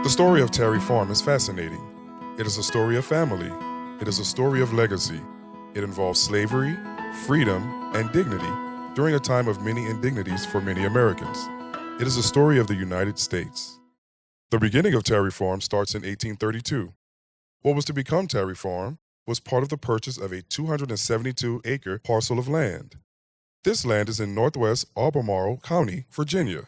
The story of Tarry Farm is fascinating. It is a story of family. It is a story of legacy. It involves slavery, freedom, and dignity during a time of many indignities for many Americans. It is a story of the United States. The beginning of Tarry Farm starts in 1832. What was to become Tarry Farm was part of the purchase of a 272-acre parcel of land. This land is in northwest Albemarle County, Virginia.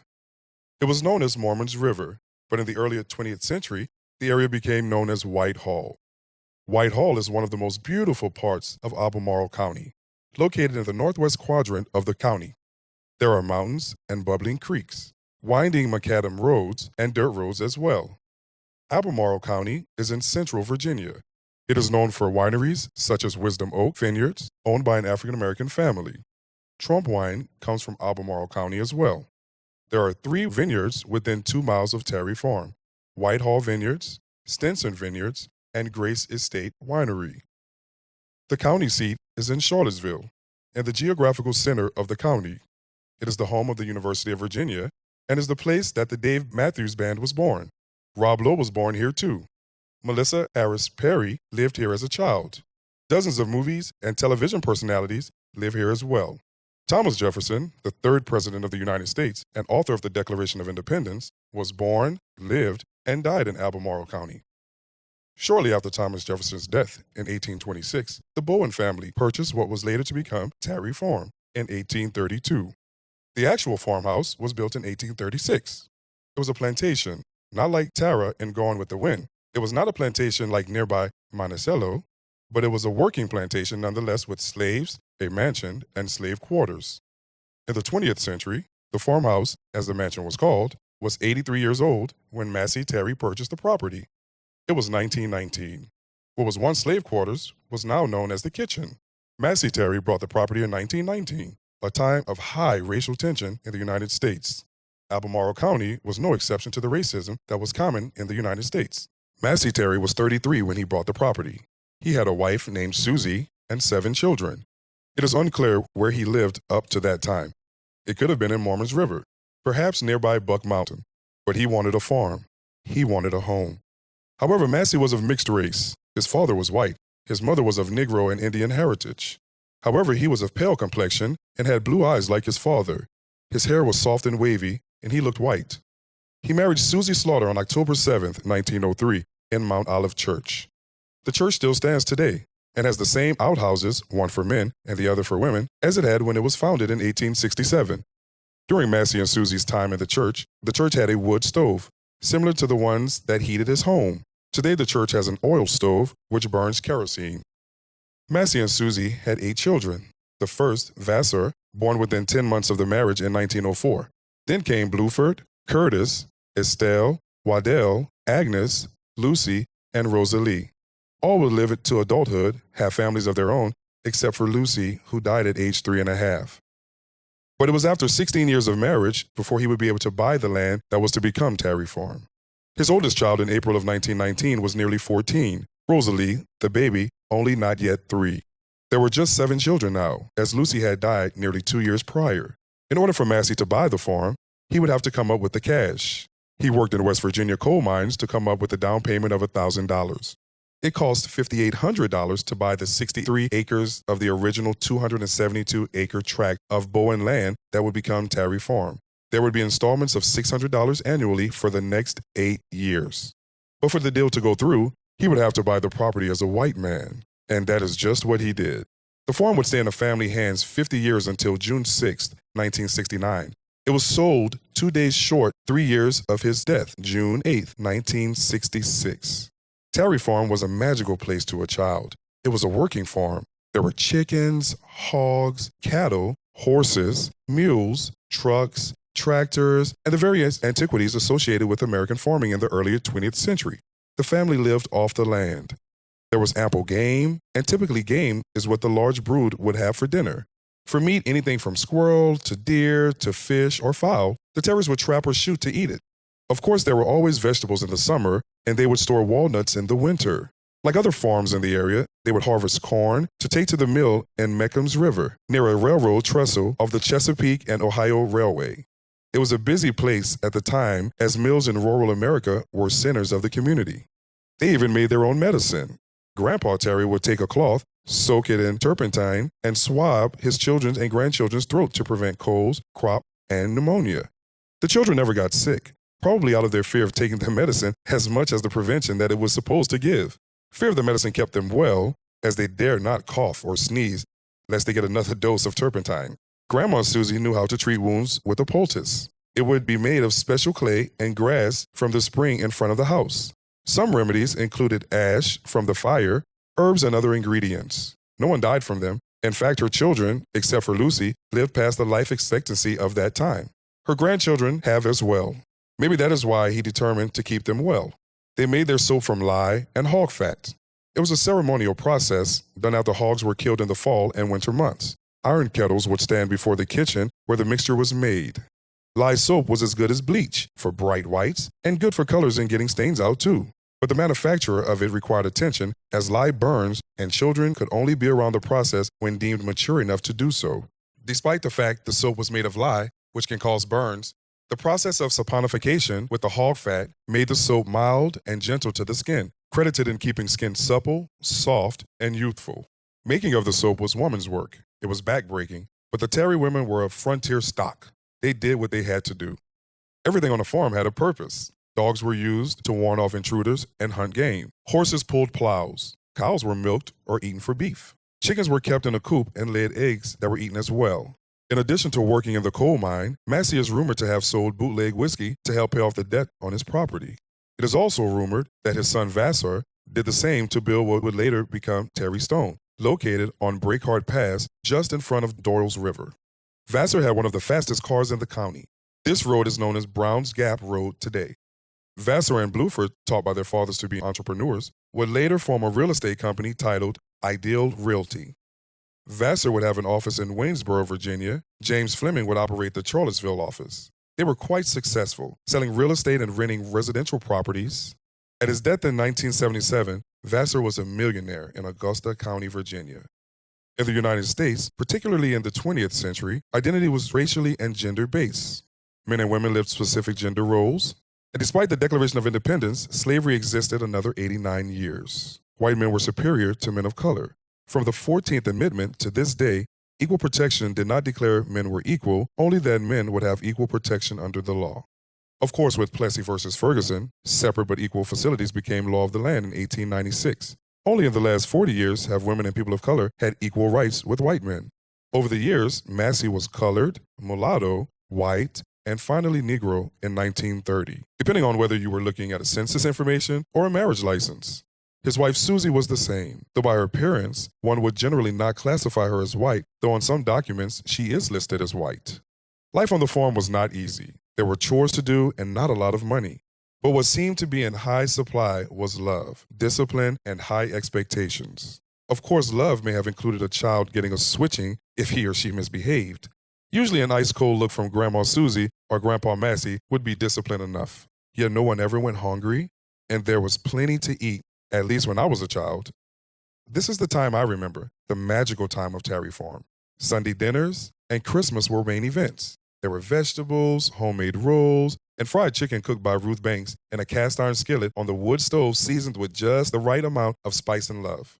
It was known as Mormon's River, but in the early 20th century, the area became known as Whitehall. Whitehall is one of the most beautiful parts of Albemarle County, located in the northwest quadrant of the county. There are mountains and bubbling creeks, winding macadam roads, and dirt roads as well. Albemarle County is in central Virginia. It is known for wineries such as Wisdom Oak Vineyards, owned by an African-American family. Trump wine comes from Albemarle County as well. There are 3 vineyards within 2 miles of Tarry Farm: Whitehall Vineyards, Stinson Vineyards, and Grace Estate Winery. The county seat is in Charlottesville, and the geographical center of the county. It is the home of the University of Virginia and is the place that the Dave Matthews Band was born. Rob Lowe was born here too. Melissa Harris Perry lived here as a child. Dozens of movies and television personalities live here as well. Thomas Jefferson, the 3rd President of the United States and author of the Declaration of Independence, was born, lived, and died in Albemarle County. Shortly after Thomas Jefferson's death in 1826, the Bowen family purchased what was later to become Tarry Farm in 1832. The actual farmhouse was built in 1836. It was a plantation, not like Tara in Gone with the Wind. It was not a plantation like nearby Monticello, but it was a working plantation nonetheless, with slaves, a mansion, and slave quarters. In the 20th century, the farmhouse, as the mansion was called, was 83 years old when Massie Tarry purchased the property. It was 1919. What was once slave quarters was now known as the kitchen. Massie Tarry bought the property in 1919, a time of high racial tension in the United States. Albemarle County was no exception to the racism that was common in the United States. Massie Tarry was 33 when he bought the property. He had a wife named Susie and 7 children. It is unclear where he lived up to that time. It could have been in Mormon's River, perhaps nearby Buck Mountain, but he wanted a farm. He wanted a home. However, Massie was of mixed race. His father was white. His mother was of Negro and Indian heritage. However, he was of pale complexion and had blue eyes like his father. His hair was soft and wavy, and he looked white. He married Susie Slaughter on October 7, 1903, in Mount Olive Church. The church still stands today and has the same outhouses, one for men and the other for women, as it had when it was founded in 1867. During Massie and Susie's time in the church had a wood stove, similar to the ones that heated his home. Today, the church has an oil stove, which burns kerosene. Massie and Susie had 8 children. The first, Vassar, born within 10 months of the marriage in 1904. Then came Bluford, Curtis, Estelle, Waddell, Agnes, Lucy, and Rosalie. All would live to adulthood, have families of their own, except for Lucy, who died at age 3.5. But it was after 16 years of marriage before he would be able to buy the land that was to become Tarry Farm. His oldest child in April of 1919 was nearly 14. Rosalie, the baby, only not yet 3. There were just 7 children now, as Lucy had died nearly 2 years prior. In order for Massie to buy the farm, he would have to come up with the cash. He worked in West Virginia coal mines to come up with a down payment of $1,000. It cost $5,800 to buy the 63 acres of the original 272-acre tract of Bowen land that would become Tarry Farm. There would be installments of $600 annually for the next 8 years. But for the deal to go through, he would have to buy the property as a white man, and that is just what he did. The farm would stay in the family hands 50 years until June 6, 1969. It was sold 2 days short 3 years of his death, June 8, 1966. Tarry Farm was a magical place to a child. It was a working farm. There were chickens, hogs, cattle, horses, mules, trucks, tractors, and the various antiquities associated with American farming in the early 20th century. The family lived off the land. There was ample game, and typically game is what the large brood would have for dinner. For meat, anything from squirrel to deer to fish or fowl, the Tarrys would trap or shoot to eat it. Of course, there were always vegetables in the summer, and they would store walnuts in the winter. Like other farms in the area, they would harvest corn to take to the mill in Meckham's River, near a railroad trestle of the Chesapeake and Ohio Railway. It was a busy place at the time, as mills in rural America were centers of the community. They even made their own medicine. Grandpa Terry would take a cloth, soak it in turpentine, and swab his children's and grandchildren's throat to prevent colds, crop, and pneumonia. The children never got sick, probably out of their fear of taking the medicine as much as the prevention that it was supposed to give. Fear of the medicine kept them well, as they dared not cough or sneeze lest they get another dose of turpentine. Grandma Susie knew how to treat wounds with a poultice. It would be made of special clay and grass from the spring in front of the house. Some remedies included ash from the fire, herbs, and other ingredients. No one died from them. In fact, her children, except for Lucy, lived past the life expectancy of that time. Her grandchildren have as well. Maybe that is why he determined to keep them well. They made their soap from lye and hog fat. It was a ceremonial process done after hogs were killed in the fall and winter months. Iron kettles would stand before the kitchen where the mixture was made. Lye soap was as good as bleach for bright whites and good for colors and getting stains out too. But the manufacturer of it required attention, as lye burns and children could only be around the process when deemed mature enough to do so. Despite the fact the soap was made of lye, which can cause burns, the process of saponification with the hog fat made the soap mild and gentle to the skin, credited in keeping skin supple, soft, and youthful. Making of the soap was woman's work. It was backbreaking, but the Terry women were of frontier stock. They did what they had to do. Everything on the farm had a purpose. Dogs were used to warn off intruders and hunt game. Horses pulled plows. Cows were milked or eaten for beef. Chickens were kept in a coop and laid eggs that were eaten as well. In addition to working in the coal mine, Massie is rumored to have sold bootleg whiskey to help pay off the debt on his property. It is also rumored that his son Vassar did the same to build what would later become Terry Stone, located on Breakheart Pass just in front of Doyle's River. Vassar had one of the fastest cars in the county. This road is known as Brown's Gap Road today. Vassar and Bluford, taught by their fathers to be entrepreneurs, would later form a real estate company titled Ideal Realty. Vassar would have an office in Waynesboro, Virginia. James Fleming would operate the Charlottesville office. They were quite successful, selling real estate and renting residential properties. At his death in 1977, Vassar was a millionaire in Augusta County, Virginia. In the United States, particularly in the 20th century, identity was racially and gender-based. Men and women lived specific gender roles. And despite the Declaration of Independence, slavery existed another 89 years. White men were superior to men of color. From the 14th Amendment to this day, equal protection did not declare men were equal, only that men would have equal protection under the law. Of course, with Plessy versus Ferguson, separate but equal facilities became law of the land in 1896. Only in the last 40 years have women and people of color had equal rights with white men. Over the years, Massie was colored, mulatto, white, and finally Negro in 1930, depending on whether you were looking at a census information or a marriage license. His wife Susie was the same, though by her appearance, one would generally not classify her as white, though on some documents she is listed as white. Life on the farm was not easy. There were chores to do and not a lot of money. But what seemed to be in high supply was love, discipline, and high expectations. Of course, love may have included a child getting a switching if he or she misbehaved. Usually an ice-cold look from Grandma Susie or Grandpa Massie would be discipline enough. Yet no one ever went hungry, and there was plenty to eat, at least when I was a child. This is the time I remember, the magical time of Terry Farm. Sunday dinners and Christmas were main events. There were vegetables, homemade rolls, and fried chicken cooked by Ruth Banks in a cast iron skillet on the wood stove seasoned with just the right amount of spice and love.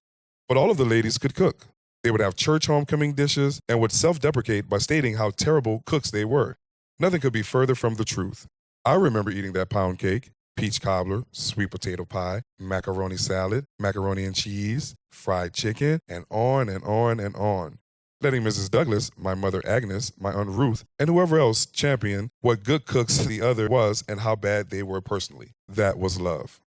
But all of the ladies could cook. They would have church homecoming dishes and would self-deprecate by stating how terrible cooks they were. Nothing could be further from the truth. I remember eating that pound cake, peach cobbler, sweet potato pie, macaroni salad, macaroni and cheese, fried chicken, and on and on and on. Letting Mrs. Douglas, my mother Agnes, my Aunt Ruth, and whoever else champion what good cooks the other was and how bad they were personally. That was love.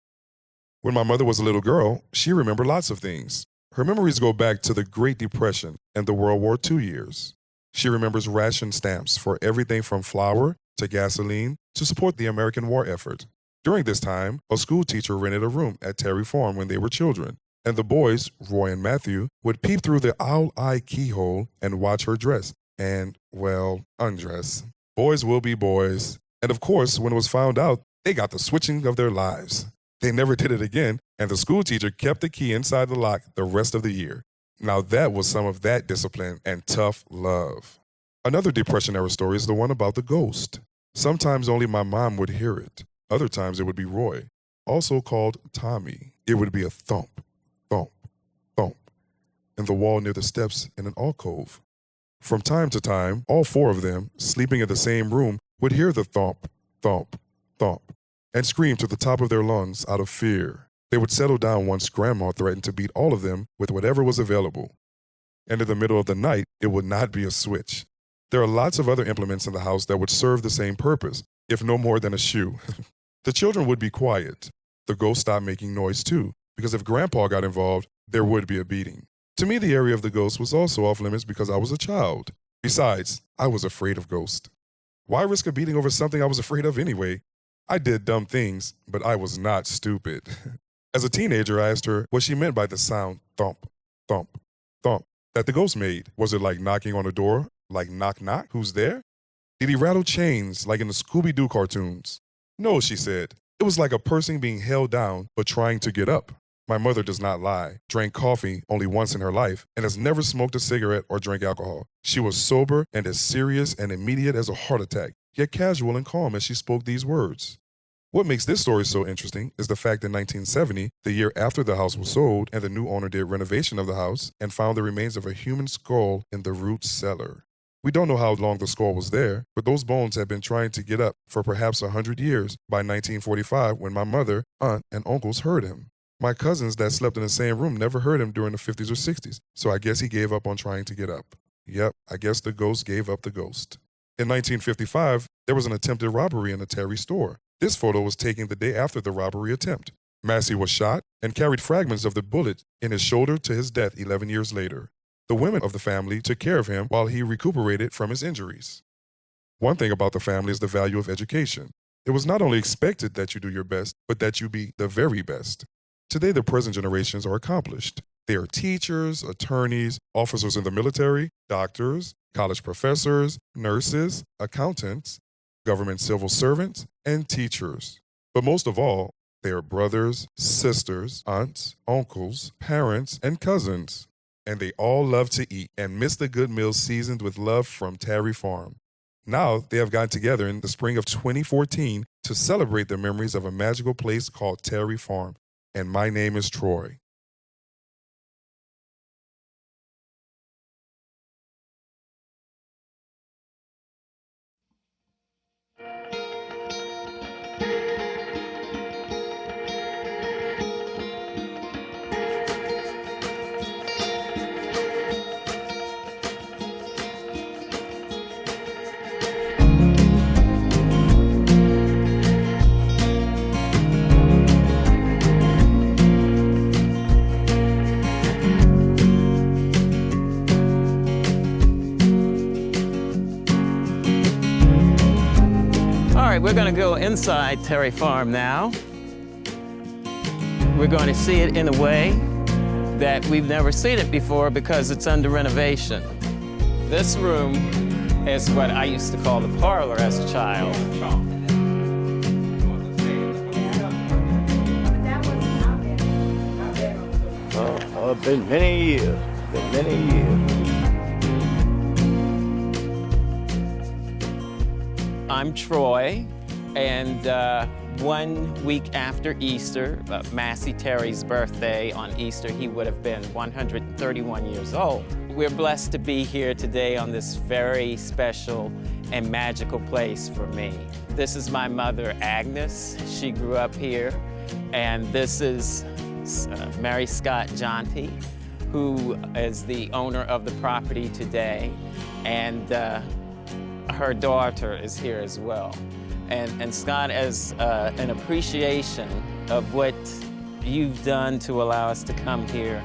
When my mother was a little girl, she remembered lots of things. Her memories go back to the Great Depression and the World War II years. She remembers ration stamps for everything from flour to gasoline to support the American war effort. During this time, a school teacher rented a room at Terry Farm when they were children, and the boys, Roy and Matthew, would peep through the owl-eye keyhole and watch her dress and, well, undress. Boys will be boys. And of course, when it was found out, they got the switching of their lives. They never did it again, and the school teacher kept the key inside the lock the rest of the year. Now that was some of that discipline and tough love. Another Depression-era story is the one about the ghost. Sometimes only my mom would hear it. Other times it would be Roy, also called Tommy. It would be a thump, thump, thump, in the wall near the steps in an alcove. From time to time, all four of them, sleeping in the same room, would hear the thump, thump, thump, and scream to the top of their lungs out of fear. They would settle down once Grandma threatened to beat all of them with whatever was available. And in the middle of the night, it would not be a switch. There are lots of other implements in the house that would serve the same purpose, if no more than a shoe. The children would be quiet. The ghost stopped making noise too, because if Grandpa got involved, there would be a beating. To me, the area of the ghost was also off limits because I was a child. Besides, I was afraid of ghosts. Why risk a beating over something I was afraid of anyway? I did dumb things, but I was not stupid. As a teenager, I asked her what she meant by the sound thump, thump, thump that the ghost made. Was it like knocking on a door? Like knock knock? Who's there? Did he rattle chains like in the Scooby-Doo cartoons? No, she said. It was like a person being held down but trying to get up. My mother does not lie, drank coffee only once in her life, and has never smoked a cigarette or drank alcohol. She was sober and as serious and immediate as a heart attack, yet casual and calm as she spoke these words. What makes this story so interesting is the fact in 1970, the year after the house was sold and the new owner did renovation of the house and found the remains of a human skull in the root cellar. We don't know how long the skull was there, but those bones had been trying to get up for perhaps 100 years by 1945 when my mother, aunt, and uncles heard him. My cousins that slept in the same room never heard him during the 50s or 60s, so I guess he gave up on trying to get up. Yep, I guess the ghost gave up the ghost. In 1955, there was an attempted robbery in a Terry store. This photo was taken the day after the robbery attempt. Massie was shot and carried fragments of the bullet in his shoulder to his death 11 years later. The women of the family took care of him while he recuperated from his injuries. One thing about the family is the value of education. It was not only expected that you do your best, but that you be the very best. Today, the present generations are accomplished. They are teachers, attorneys, officers in the military, doctors, college professors, nurses, accountants, government civil servants, and teachers. But most of all, they are brothers, sisters, aunts, uncles, parents, and cousins. And they all love to eat and miss the good meals seasoned with love from Tarry Farm. Now, they have gotten together in the spring of 2014 to celebrate the memories of a magical place called Tarry Farm. And my name is Troy. We're going to go inside Terry Farm now. We're going to see it in a way that we've never seen it before because it's under renovation. This room is what I used to call the parlor as a child. Oh, it's been many years, I'm Troy, and 1 week after Easter, Massie Tarry's birthday on Easter, he would have been 131 years old. We're blessed to be here today on this very special and magical place for me. This is my mother, Agnes. She grew up here, and this is Mary Scott Jonty, who is the owner of the property today, and her daughter is here as well. And Scott, as an appreciation of what you've done to allow us to come here,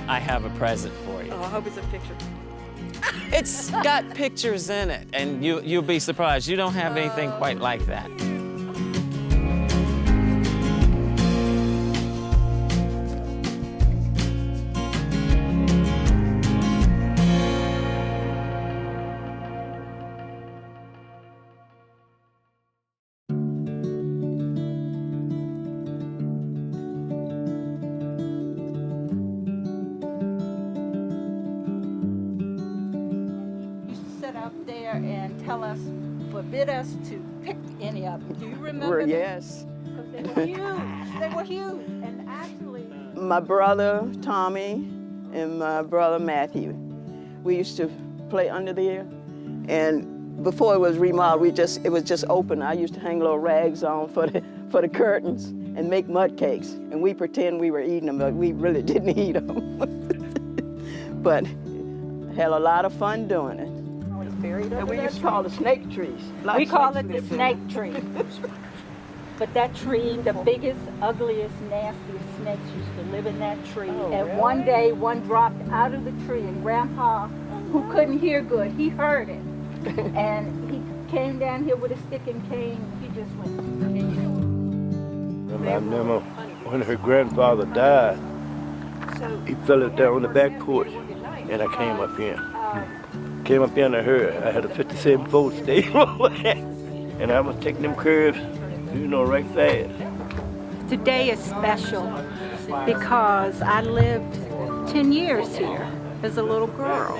I have a present for you. Oh, I hope it's a picture. It's got pictures in it, and you'll be surprised. You don't have anything quite like that. Sit up there and tell us forbid us to pick any of them. Do you remember? Yes. Because they were huge. They were huge. And actually, My brother Tommy and my brother Matthew, we used to play under there. And before it was remodeled, it was just open. I used to hang little rags on for the curtains and make mud cakes. And we pretend we were eating them, but we really didn't eat them. But had a lot of fun doing it. And we used to call the snake trees. we call it the snake tree. But that tree, the biggest, ugliest, nastiest snakes used to live in that tree. And one day, one dropped out of the tree, and Grandpa, who couldn't hear good, he heard it. And he came down here with a stick and cane. He just went. I remember when her grandfather died, he fell it down on the back porch, and I came up here. Came up here and I heard I had a 57 Ford staying over there. And I was taking them curves, right fast. Today is special because I lived 10 years here as a little girl.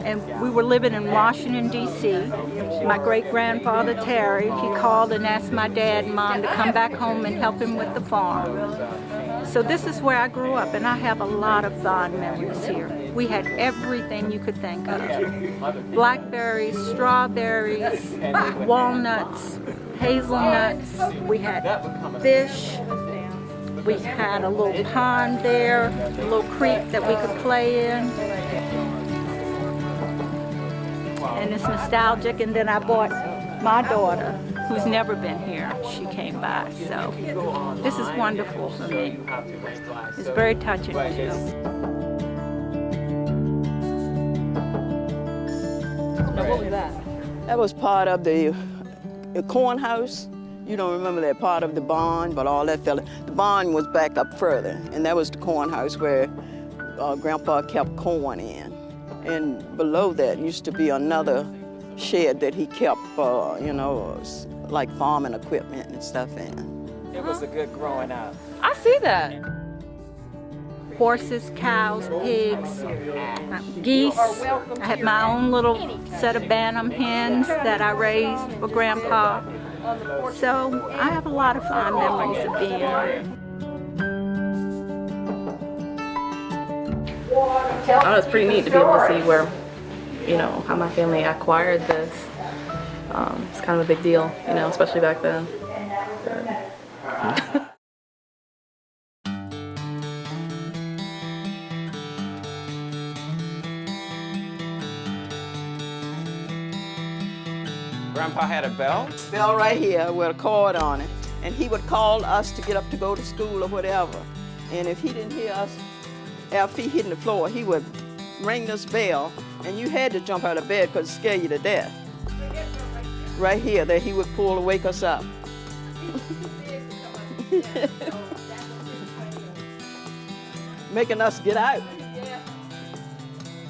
And we were living in Washington, D.C. My great-grandfather, Terry, he called and asked my dad and mom to come back home and help him with the farm. So this is where I grew up, and I have a lot of fond memories here. We had everything you could think of. Blackberries, strawberries, walnuts, hazelnuts. We had fish. We had a little pond there, a little creek that we could play in. And it's nostalgic. And then I bought my daughter, who's never been here. She came by. So this is wonderful for me. It's very touching too. Now, what was that? That was part of the corn house. You don't remember that part of the barn, but all that fell. The barn was back up further, and that was the corn house where Grandpa kept corn in. And below that used to be another shed that he kept, like farming equipment and stuff in. It was a good growing up. I see that. Horses, cows, pigs, geese. I had my own little set of Bantam hens that I raised for Grandpa. So I have a lot of fond memories of being here. Oh, it's pretty neat to be able to see where, how my family acquired this. It's kind of a big deal, especially back then. Grandpa had a bell? Bell right here with a cord on it. And he would call us to get up to go to school or whatever. And if he didn't hear us, our feet hitting the floor, he would ring this bell, and you had to jump out of bed because it scared you to death. Right here, that he would pull to wake us up. Making us get out.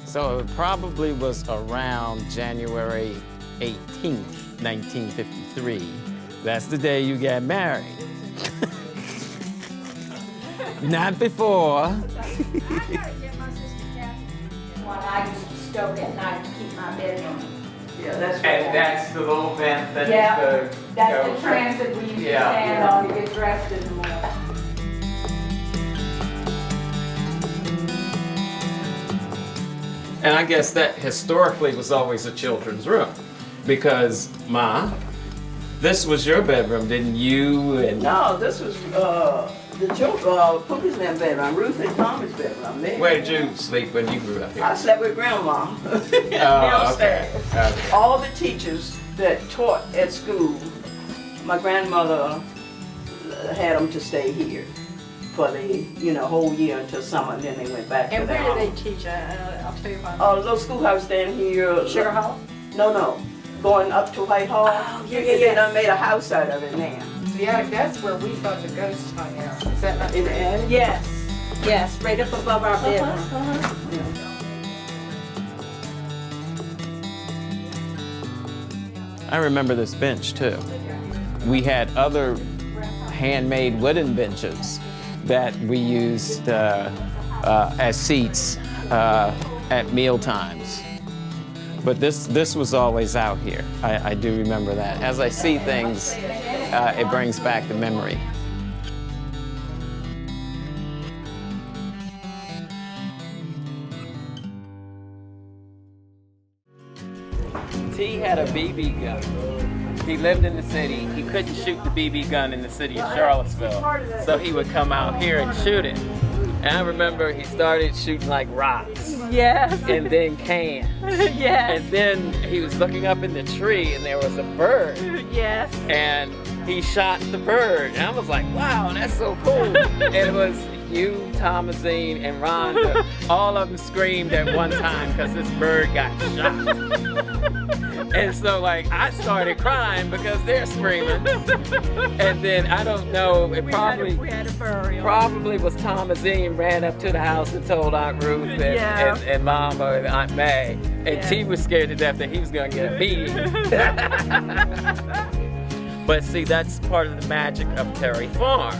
So it probably was around January 18th, 1953. That's the day you got married. Not before. One I used to stoke at night to keep my bedroom. Yeah, that's And that's the little vent that That's the transit we used to stand on to get dressed in the morning. And I guess that historically was always a children's room because, Ma, this was your bedroom, didn't you? And No, this was Pookie's bedroom, Ruth and Tommy's bedroom. where did you sleep when you grew up here? I slept with Grandma. Oh, okay. All the teachers that taught at school, my grandmother had them to stay here for the whole year until summer, and then they went back to And their where did home. they teach? I'll tell you about A little schoolhouse down here. Sugar Hall? No. Going up to White Hall. Oh, yeah. They done made a house out of it now. Yeah, that's where we thought the ghost hung out. Is that not In the attic? Yes, right up above our bedroom. I remember this bench too. We had other handmade wooden benches that we used as seats at meal times. But this was always out here. I do remember that. As I see things, it brings back the memory. T had a BB gun. He lived in the city. He couldn't shoot the BB gun in the city of Charlottesville, so he would come out here and shoot it. And I remember he started shooting like rocks. Yes. And then cans. Yes. And then he was looking up in the tree and there was a bird. Yes. And he shot the bird. And I was like, wow, that's so cool. And it was you, Thomasine, and Rhonda. All of them screamed at one time because this bird got shot. And so like I started crying because they're screaming. And then I don't know, it probably was Thomasine ran up to the house and told Aunt Ruth and Mom and Aunt May. And T was scared to death that he was gonna get a beating. But see, that's part of the magic of Terry Farm.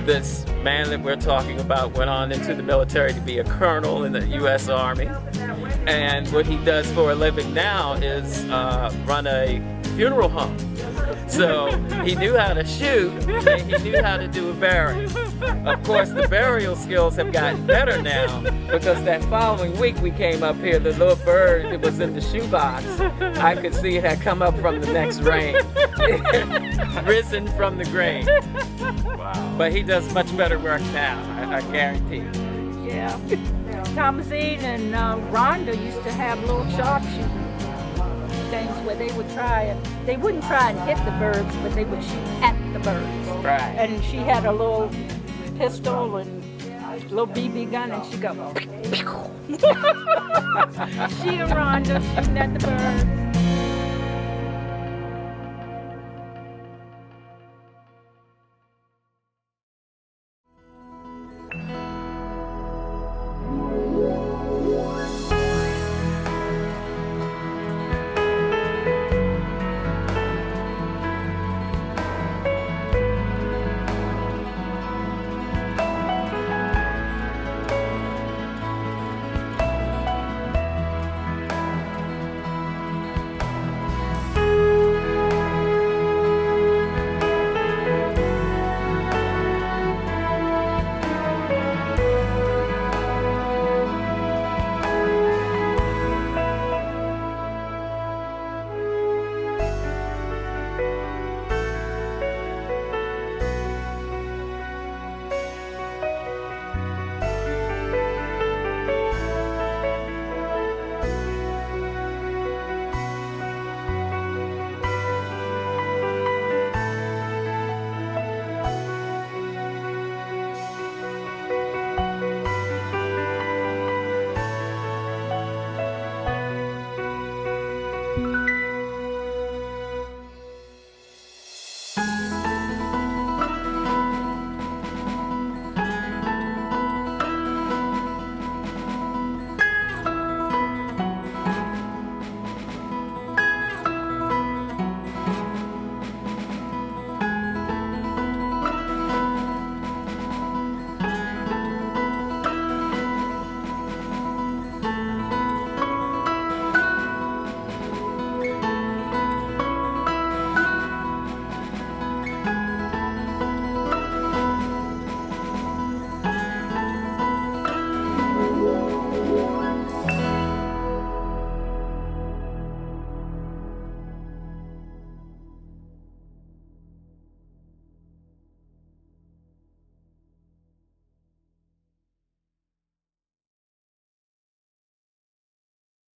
This man that we're talking about went on into the military to be a colonel in the U.S. Army. And what he does for a living now is run a funeral home. So he knew how to shoot and he knew how to do a burial. Of course, the burial skills have gotten better now because that following week we came up here, the little bird that was in the shoebox, I could see it had come up from the next rain, risen from the grave. Wow. But he does much better work now, I guarantee. Yeah. Thomasine and Rhonda used to have little sharpshooting things where they would try and they wouldn't try and hit the birds, but they would shoot at the birds. Right. And she had a little pistol and a little BB gun, and she'd go. She and Rhonda shooting at the birds.